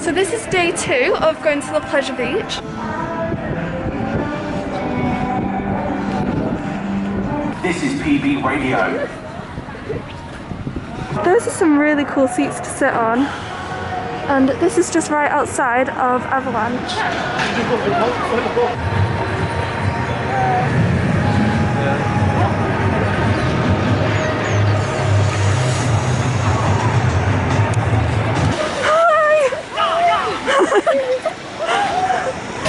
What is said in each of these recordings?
So this is day 2 of going to the pleasure beach. This is PB Radio. Those are some really cool seats to sit on. And this is just right outside of Avalanche.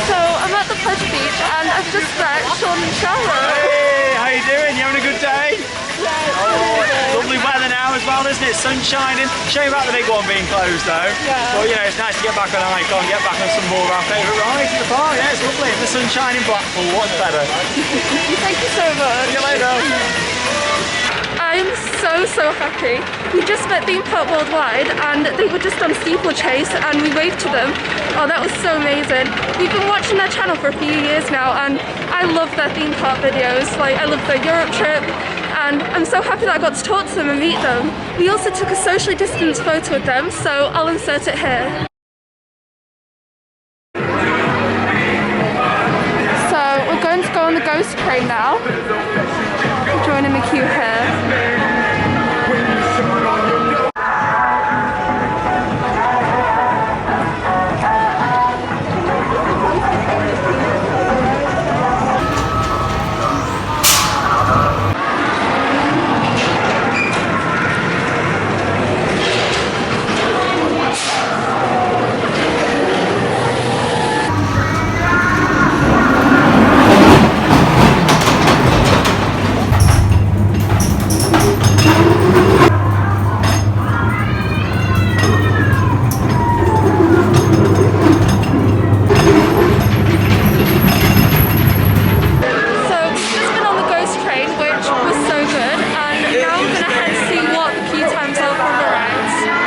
So I'm at the pleasure beach and I've just met Sean and Charlotte. Hey, how you doing? You having a good day? Yeah. Oh, lovely weather now as well, isn't it? Sun shining. Shame about the big one being closed though. Yeah. But you know, it's nice to get back on Icon, get back on some more of our favourite rides at the park. Yeah, it's lovely. The sunshine in Blackpool, what's better? Thank you so much. See you later. I'm so happy. We just met Theme Park Worldwide and they were just on Steeplechase and we waved to them. Oh, that was so amazing. We've been watching their channel for a few years now and I love their theme park videos. Like, I love their Europe trip and I'm so happy that I got to talk to them and meet them. We also took a socially distanced photo with them, so I'll insert it here. So we're going to go on the ghost train now. Joining the queue here.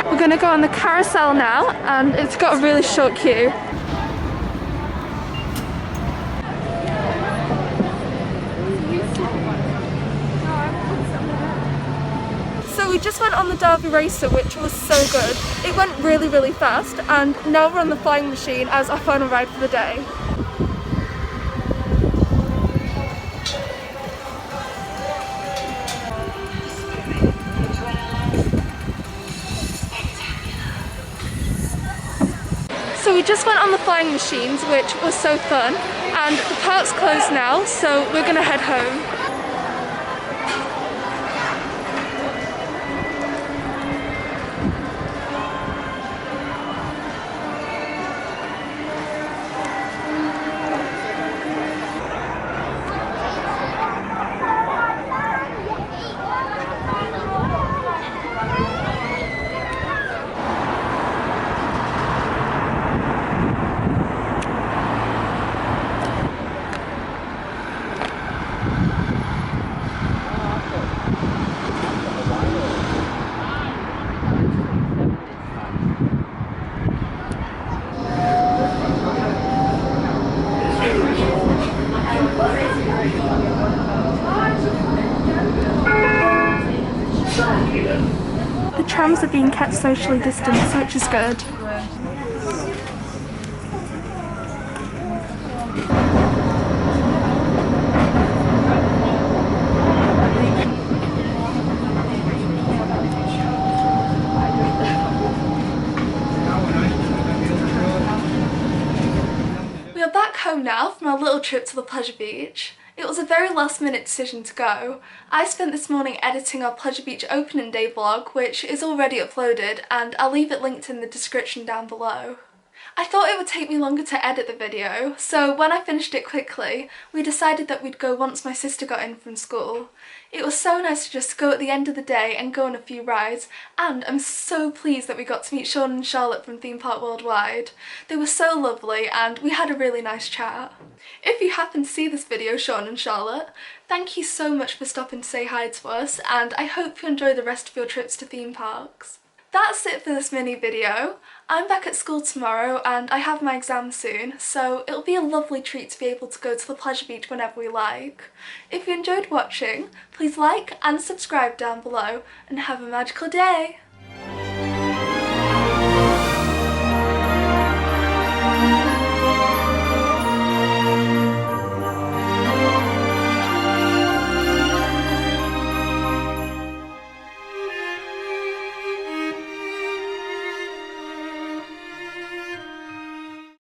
We're going to go on the Carousel now and it's got a really short queue. So we just went on the Derby Racer, which was so good. It went really fast and now we're on the flying machine as our final ride for the day. So we just went on the flying machines, which was so fun, and the park's closed now, so we're gonna head home. The trams are being kept socially distanced, which is good. We are back home now from our little trip to the pleasure beach. It was a very last minute decision to go. I spent this morning editing our Pleasure Beach opening day vlog, which is already uploaded, and I'll leave it linked in the description down below. I thought it would take me longer to edit the video, so when I finished it quickly, we decided that we'd go once my sister got in from school. It was so nice to just go at the end of the day and go on a few rides, and I'm so pleased that we got to meet Sean and Charlotte from Theme Park Worldwide. They were so lovely and we had a really nice chat. If you happen to see this video, Sean and Charlotte, thank you so much for stopping to say hi to us, and I hope you enjoy the rest of your trips to theme parks. That's it for this mini video. I'm back at school tomorrow and I have my exam soon, so it'll be a lovely treat to be able to go to the pleasure beach whenever we like. If you enjoyed watching, please like and subscribe down below and have a magical day!